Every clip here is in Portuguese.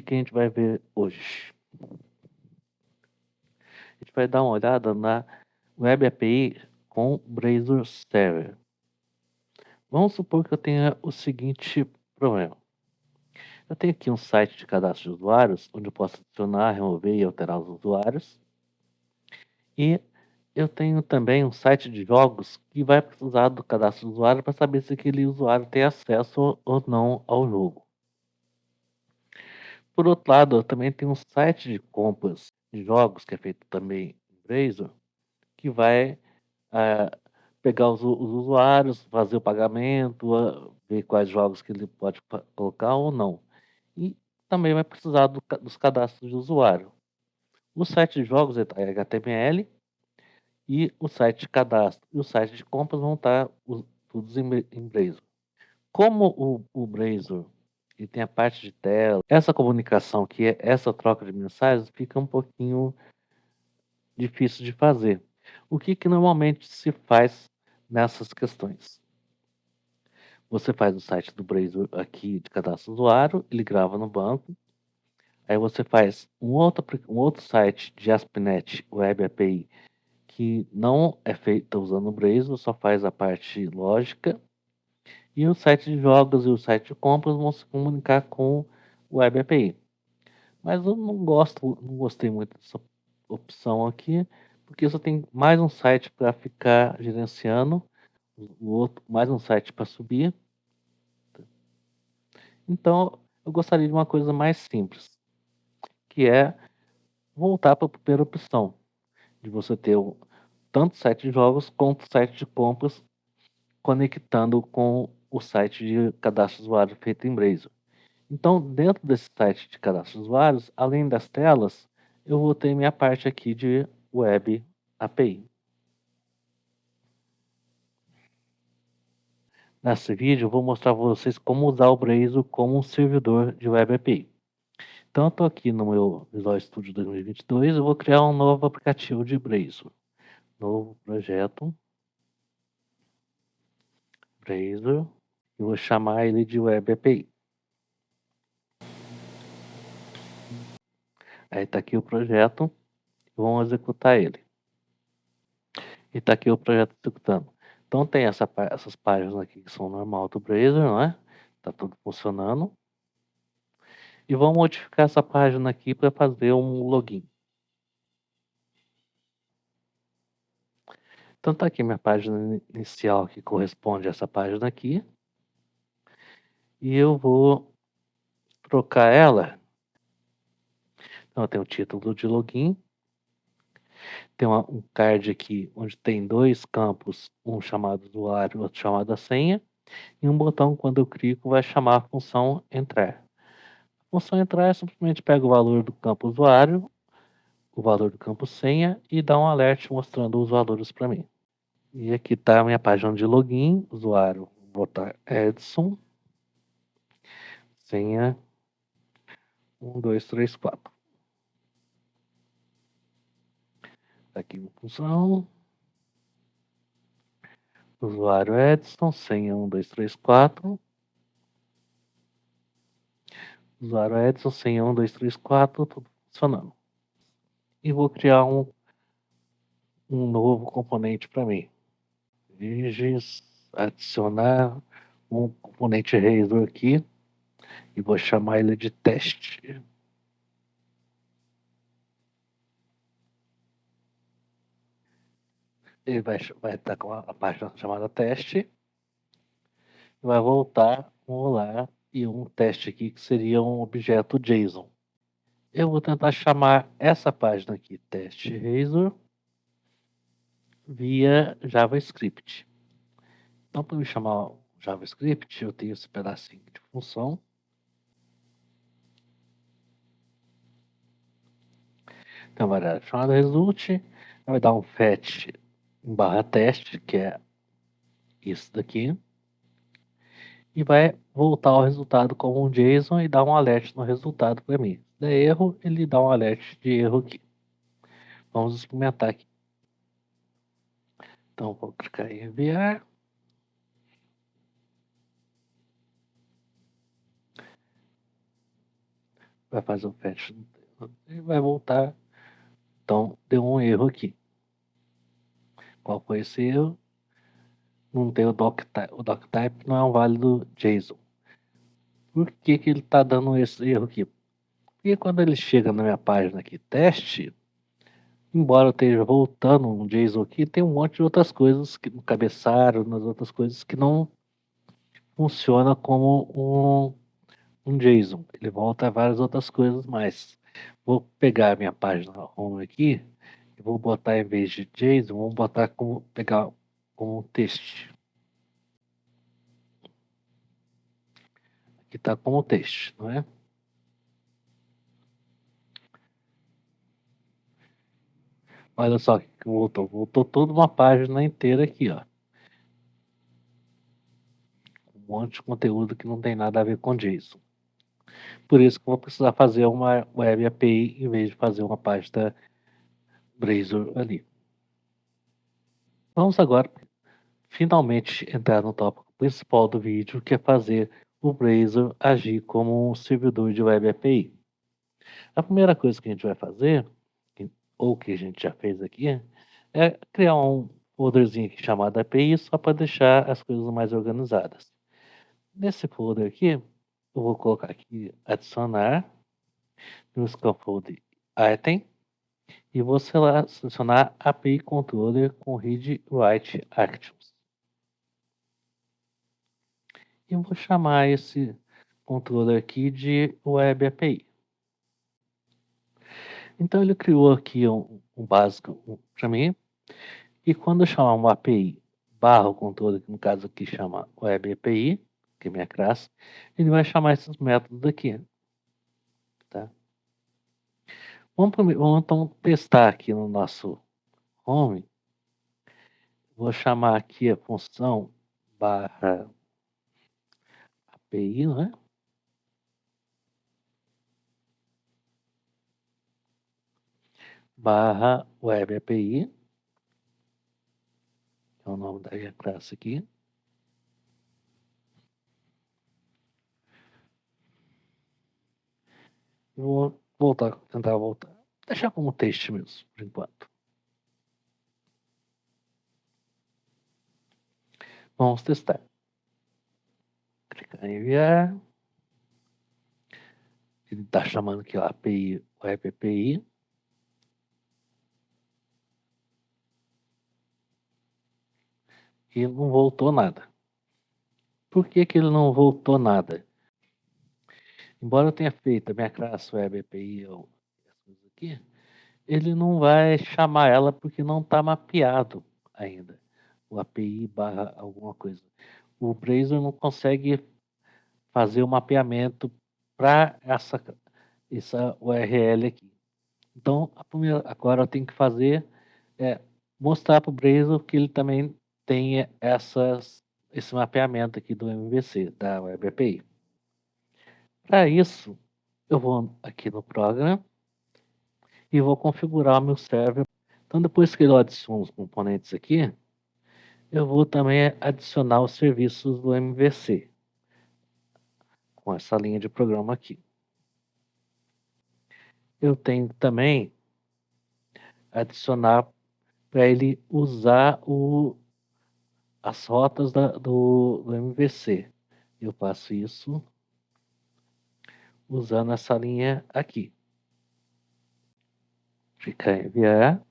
que a gente vai ver hoje? A gente vai dar uma olhada na Web API com Blazor Server. Vamos supor que eu tenha o seguinte problema. Eu tenho aqui um site de cadastro de usuários, onde eu posso adicionar, remover e alterar os usuários. E eu tenho também um site de jogos que vai precisar do cadastro do usuário para saber se aquele usuário tem acesso ou não ao jogo. Por outro lado, eu também tenho um site de compras de jogos, que é feito também em Blazor, que vai pegar os usuários, fazer o pagamento, ver quais jogos que ele pode colocar ou não. E também vai precisar dos cadastros de usuário. O site de jogos é HTML e o site de cadastro e o site de compras vão estar todos em Blazor. Como o Blazor ele tem a parte de tela, essa comunicação, que é essa troca de mensagens, fica um pouquinho difícil de fazer. O que normalmente se faz nessas questões? Você faz o site do Blazor aqui de cadastro do usuário, ele grava no banco. Aí você faz um outro site de ASP.NET Web API que não é feito usando o Blazor, só faz a parte lógica. E o site de jogos e o site de compras vão se comunicar com o Web API. Mas eu não gostei muito dessa opção aqui, porque só tem mais um site para ficar gerenciando, o outro, mais um site para subir. Então, eu gostaria de uma coisa mais simples, que é voltar para a primeira opção, de você ter tanto site de jogos quanto site de compras conectando com o site de cadastro de usuário feito em Blazor. Então, dentro desse site de cadastro de usuários, além das telas, eu vou ter minha parte aqui de Web API. Nesse vídeo, eu vou mostrar para vocês como usar o Blazor como um servidor de Web API. Então, eu estou aqui no meu Visual Studio 2022, eu vou criar um novo aplicativo de Blazor. Novo projeto, Blazor, e vou chamar ele de Web API. Aí está aqui o projeto, vamos executar ele. E está aqui o projeto executando. Então tem essas páginas aqui que são normal do Blazor, não é? Está tudo funcionando. E vamos modificar essa página aqui para fazer um login. Então está aqui minha página inicial que corresponde a essa página aqui. E eu vou trocar ela. Então eu tenho o título de login. Tem um card aqui onde tem dois campos, um chamado usuário, outro chamado a senha. E um botão, quando eu clico, vai chamar a função entrar. A função entrar é simplesmente pega o valor do campo usuário, o valor do campo senha e dá um alerta mostrando os valores para mim. E aqui está a minha página de login, usuário, vou botar Edson, senha 1234. Aqui a função, usuário Edson, senha 1234. Usuário Edson, senha 1234, tudo funcionando. E vou criar um novo componente para mim. Vigis, adicionar um componente Razor aqui e vou chamar ele de teste. Ele vai estar com a página chamada teste. Vai voltar um olá e um teste aqui que seria um objeto JSON. Eu vou tentar chamar essa página aqui, teste Razor, via JavaScript. Então, para me chamar o JavaScript, eu tenho esse pedacinho de função. Tem uma variável chamada result, vai dar um fetch barra teste, que é isso daqui, e vai voltar o resultado como um JSON e dar um alert no resultado para mim. Se der erro, ele dá um alert de erro aqui. Vamos experimentar aqui. Então, vou clicar em enviar. vai fazer o fetch e vai voltar. Então, deu um erro aqui. Qual foi esse erro? Não tem o doctype. O doctype não é um válido JSON. Por que que ele está dando esse erro aqui? Porque quando ele chega na minha página aqui, teste, embora eu esteja voltando um JSON aqui, tem um monte de outras coisas que, no cabeçalho, nas outras coisas que não funciona como um JSON. Ele volta a várias outras coisas mais. Vou pegar a minha página home aqui e vou botar em vez de JSON, vou botar como pegar como texto. Aqui está como texto, não é? Olha só que voltou. Voltou toda uma página inteira aqui, ó. Um monte de conteúdo que não tem nada a ver com JSON. Por isso que eu vou precisar fazer uma web API em vez de fazer uma página Blazor ali. Vamos agora finalmente entrar no tópico principal do vídeo, que é fazer o Blazor agir como um servidor de web API. A primeira coisa que a gente vai fazer, ou que a gente já fez aqui, é criar um folderzinho aqui chamado API só para deixar as coisas mais organizadas. Nesse folder aqui, eu vou colocar aqui adicionar no scaffold item e vou selecionar API Controller com Read Write Actions. E vou chamar esse controller aqui de Web API. Então ele criou aqui um básico para mim. E quando eu chamar uma API barra o controller, que no caso aqui chama Web API, que é minha classe, ele vai chamar esses métodos aqui. Tá? Vamos então testar aqui no nosso home. Vou chamar aqui a função barra API, né? Barra Web API, que é o nome da minha classe aqui. Vou tentar voltar. Deixar como texto mesmo, por enquanto. Vamos testar. Clicar em enviar. Ele está chamando aqui a API, Web API. E não voltou nada. Por que que ele não voltou nada? Embora eu tenha feito a minha classe Web API ou essas coisas aqui, ele não vai chamar ela porque não está mapeado ainda. O API barra alguma coisa. O Blazor não consegue fazer o mapeamento para essa URL aqui. Então, agora eu tenho que fazer é mostrar para o Blazor que ele também tem esse mapeamento aqui do MVC, da Web API. Para isso, eu vou aqui no Program e vou configurar o meu server. Então, depois que eu adiciono os componentes aqui, eu vou também adicionar os serviços do MVC com essa linha de programa aqui. Eu tenho também adicionar para ele usar as rotas do MVC. Eu faço isso usando essa linha aqui. Clicar em enviar.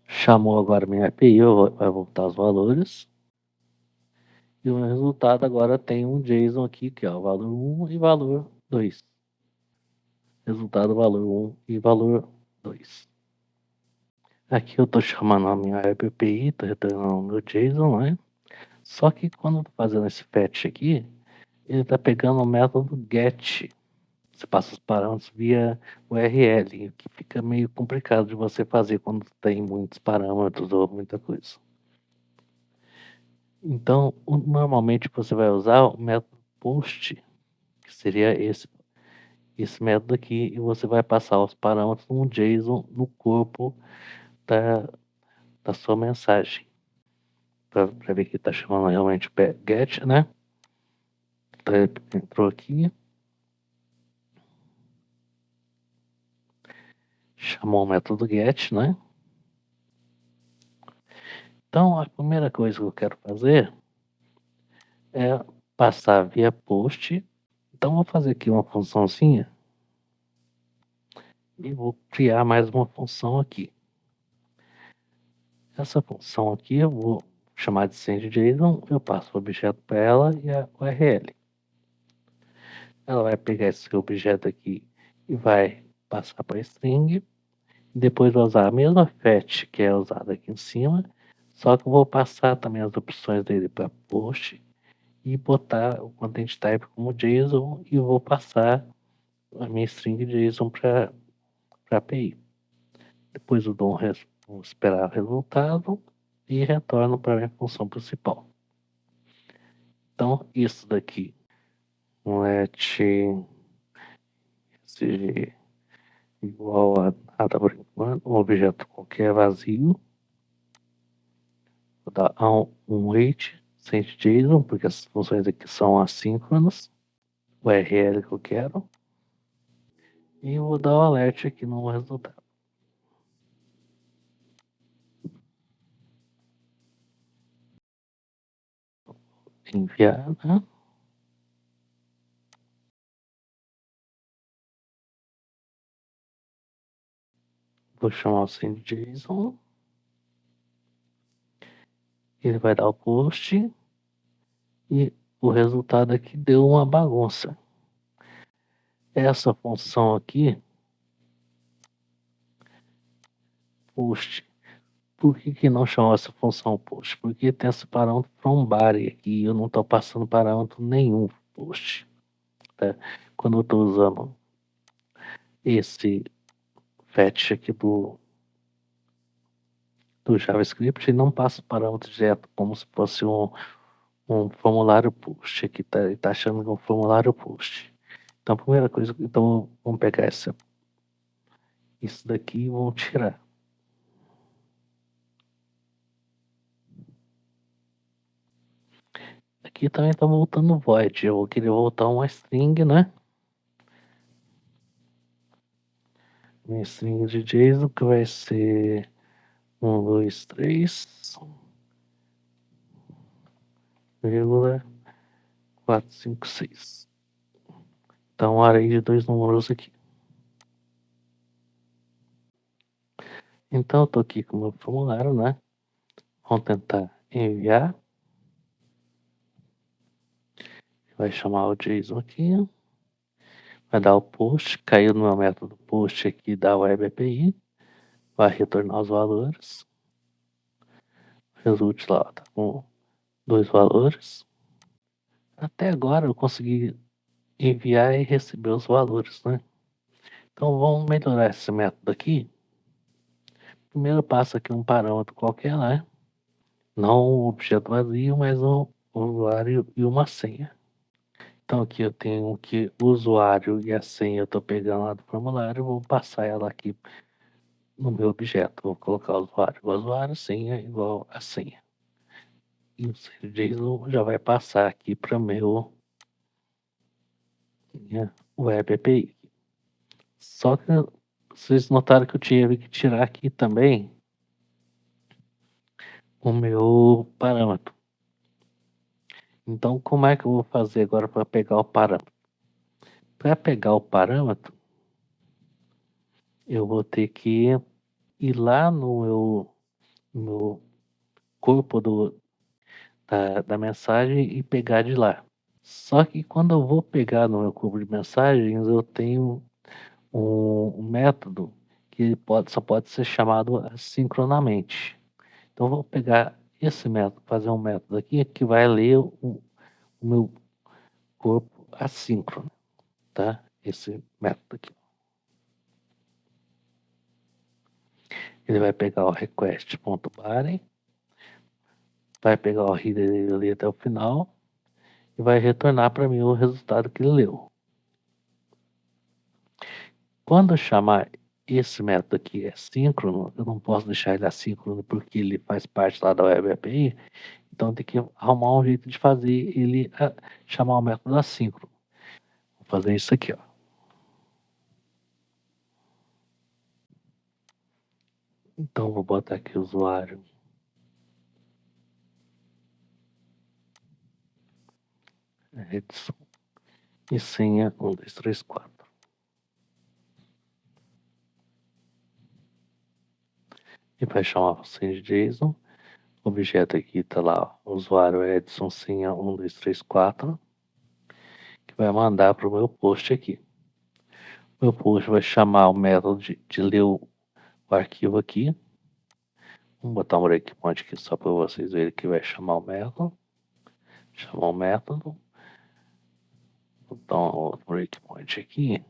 Chamou agora minha API, vai voltar os valores. E o resultado agora tem um JSON aqui, que é o valor 1 e valor 2. Resultado valor 1 e valor 2. Aqui eu estou chamando a minha Web API, estou retornando o meu JSON, né? Só que quando eu estou fazendo esse fetch aqui, ele está pegando o método get. Você passa os parâmetros via URL, que fica meio complicado de você fazer quando tem muitos parâmetros ou muita coisa. Então, normalmente você vai usar o método post, que seria esse método aqui, e você vai passar os parâmetros num JSON no corpo da sua mensagem. para ver que está chamando realmente o get, né? Então, ele entrou aqui, chamou o método get, né? Então, a primeira coisa que eu quero fazer é passar via post. Então, vou fazer aqui uma funçãozinha e vou criar mais uma função aqui. Essa função aqui eu vou chamar de send.json, eu passo o objeto para ela e a URL. Ela vai pegar esse objeto aqui e vai passar para string. Depois vai usar a mesma fetch que é usada aqui em cima, só que eu vou passar também as opções dele para post e botar o content type como JSON e vou passar a minha string JSON para a API. Depois eu vou esperar o resultado e retorno para a minha função principal. Então, isso daqui, let seja igual a nada por enquanto, um objeto qualquer vazio. Vou dar um wait send.json, porque as funções aqui são assíncronas. O URL que eu quero. E vou dar o alert aqui no resultado. Enviar, né? Vou chamar o send.json. Ele vai dar o post. E o resultado aqui deu uma bagunça. Essa função aqui, post. Por que não chamou essa função post? Porque tem esse parâmetro from body aqui e eu não estou passando parâmetro nenhum post. Tá? Quando eu estou usando esse fetch aqui do JavaScript e não passa o parâmetro direto, como se fosse um formulário post. Aqui tá achando que é um formulário post. Então, a primeira coisa, então vamos pegar isso daqui e vamos tirar. Aqui também tá voltando void. Eu vou querer voltar uma string, né? Minha string de JSON que vai ser 1, 2, 3, vírgula 4, 5, 6. Então, um array de 2 números aqui. Então, eu tô aqui com o meu formulário, né? Vamos tentar enviar. Vai chamar o JSON aqui. Vai dar o post. Caiu no meu método post aqui da Web API. Vai retornar os valores. Result lá, tá com 2 valores. Até agora eu consegui enviar e receber os valores, né? Então vamos melhorar esse método aqui. Primeiro passa aqui um parâmetro qualquer, né? Não um objeto vazio, mas um usuário e uma senha. Então aqui eu tenho que o usuário e a senha eu estou pegando lá do formulário, vou passar ela aqui no meu objeto. Vou colocar o usuário, senha igual a senha. E o JSON já vai passar aqui para meu minha Web API. Só que vocês notaram que eu tive que tirar aqui também o meu parâmetro. Então, como é que eu vou fazer agora para pegar o parâmetro? Para pegar o parâmetro, eu vou ter que ir lá no corpo da mensagem e pegar de lá. Só que quando eu vou pegar no meu corpo de mensagens, eu tenho um método que só pode ser chamado assincronamente. Então, eu vou pegar esse método, fazer um método aqui que vai ler o meu corpo assíncrono, tá? Esse método aqui. Ele vai pegar o request.body, vai pegar o header dele ali até o final e vai retornar para mim o resultado que ele leu. Quando eu chamar esse método aqui é síncrono, eu não posso deixar ele assíncrono porque ele faz parte lá da Web API, então tem que arrumar um jeito de fazer ele chamar o método assíncrono. Vou fazer isso aqui, ó. Então vou botar aqui o usuário Edson e senha 1, 2, 3, 4. E vai chamar o senha de JSON. O objeto aqui está lá, ó, usuário Edson senha 1, 2, 3, 4, que vai mandar para o meu post aqui. O meu post vai chamar o método de ler o arquivo aqui. Vamos botar um breakpoint aqui só para vocês verem que vai chamar o método. Chamar o método. Vou botar um outro breakpoint aqui.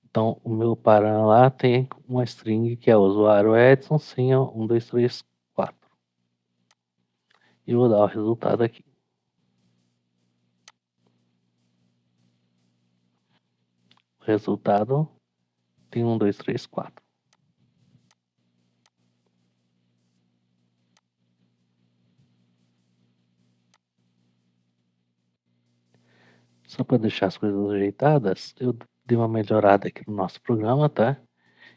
Então, o meu param lá tem uma string que é usuário Edson senha 1, 2, 3, 4. E vou dar o resultado aqui. O resultado tem 1, 2, 3, 4. Só para deixar as coisas ajeitadas, eu dei uma melhorada aqui no nosso programa, tá?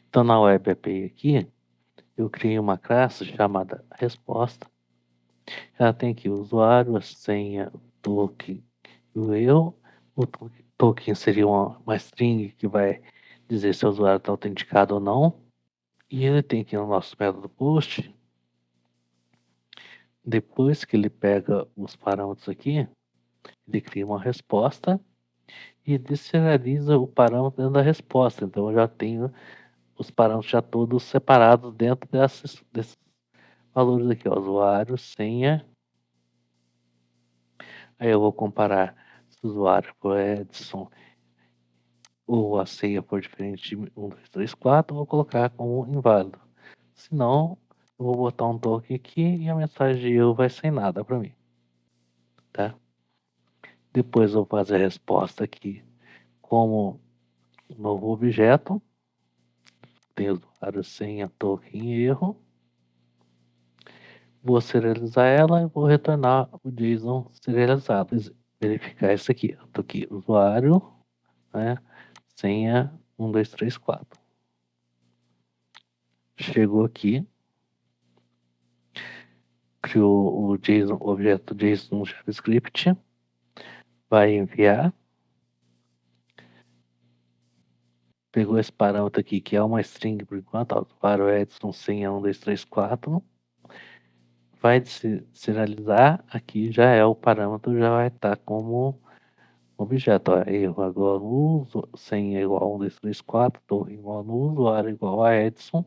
Então, na Web API aqui, eu criei uma classe chamada resposta. Ela tem aqui o usuário, a senha, o token e o erro. O token seria uma string que vai dizer se o usuário está autenticado ou não. E ele tem aqui no nosso método post, depois que ele pega os parâmetros aqui, ele cria uma resposta e deserializa o parâmetro dentro da resposta. Então eu já tenho os parâmetros já todos separados dentro desses valores aqui, ó, usuário, senha. Aí eu vou comparar se o usuário for Edson ou a senha for diferente de 1, 2, 3, 4, eu vou colocar como inválido. Se não, eu vou botar um token aqui e a mensagem de erro vai sem nada para mim, tá? Depois eu vou fazer a resposta aqui como um novo objeto. Tem usuário, senha, token e erro. Vou serializar ela e vou retornar o JSON serializado. Verificar isso aqui. Eu tô aqui, usuário, né? Senha 1, 2, 3, 4. Chegou aqui, criou o JSON, o objeto JSON no JavaScript, vai enviar, pegou esse parâmetro aqui, que é uma string por enquanto, ó, usuário Edson senha 1, 2, 3, 4, vai serializar, aqui já é o parâmetro, já vai estar como objeto, ó, erro igual no senha igual a 1, 2, 3, 4, torre igual no usuário igual a Edson,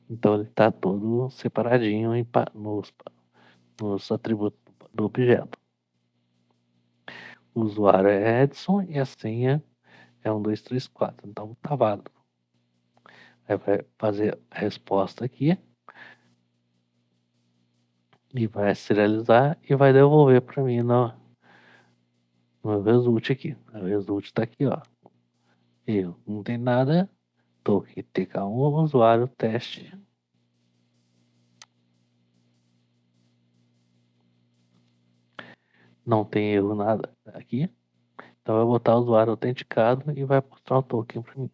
então ele está todo separadinho nos atributos do objeto. O usuário é Edson e a senha é 1, 2, 3, 4. Então tá válido. Aí vai fazer a resposta aqui. E vai serializar e vai devolver para mim no result aqui. O result está aqui, ó. Eu não tem nada. Token TK1, usuário, teste. Não tem erro nada aqui. Então vai botar o usuário autenticado e vai mostrar o token para mim.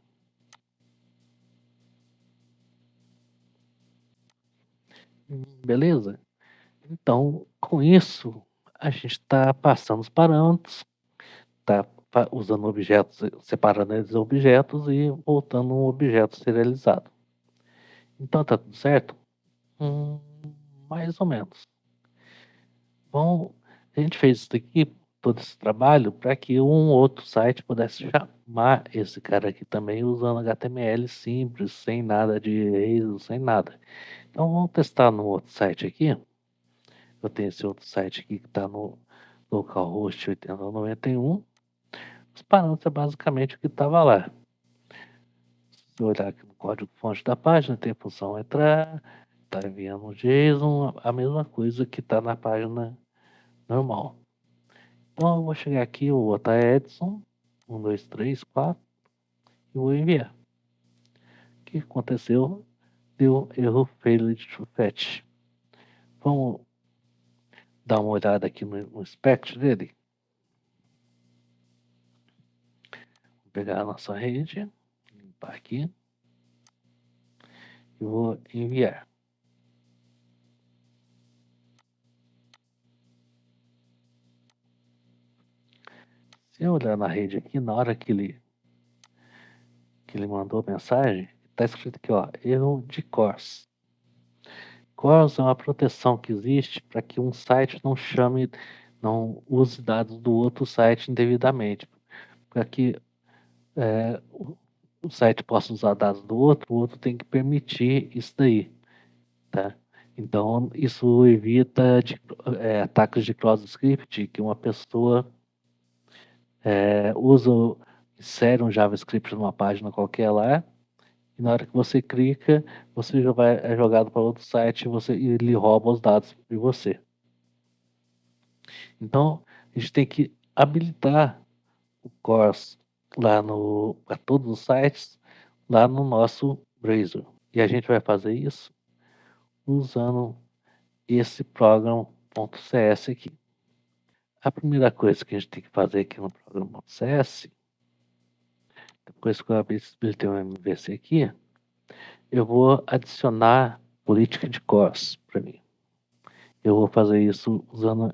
Beleza? Então, com isso, a gente está passando os parâmetros, está usando objetos, separando esses objetos e voltando um objeto serializado. Então tá tudo certo? Mais ou menos. Bom, a gente fez isso aqui, todo esse trabalho, para que um outro site pudesse chamar esse cara aqui também usando HTML simples, sem nada de erro, sem nada. Então vamos testar no outro site aqui. Eu tenho esse outro site aqui que está no localhost 8091. Os parâmetros é basicamente o que estava lá. Se eu olhar aqui no código-fonte da página, tem a função entrar, está enviando um JSON, a mesma coisa que está na página normal. Então eu vou chegar aqui, vou botar Edson, 1, 2, 3, 4, e vou enviar. O que aconteceu? Deu erro failed to fetch. Vamos dar uma olhada aqui no inspect dele. Vou pegar a nossa rede, limpar aqui e vou enviar. Se eu olhar na rede aqui, na hora que ele mandou a mensagem, está escrito aqui, ó, erro de CORS. CORS é uma proteção que existe para que um site não use dados do outro site indevidamente. Para que o site possa usar dados do outro, o outro tem que permitir isso daí, tá? Então, isso evita ataques de cross-script, que uma pessoa usa, insere um JavaScript numa página qualquer lá, e na hora que você clica, você já é jogado para outro site e ele rouba os dados de você. Então, a gente tem que habilitar o CORS para todos os sites lá no nosso browser. E a gente vai fazer isso usando esse program.cs aqui. A primeira coisa que a gente tem que fazer aqui no program.cs, depois que eu habilitei o MVC aqui, eu vou adicionar política de CORS para mim. Eu vou fazer isso usando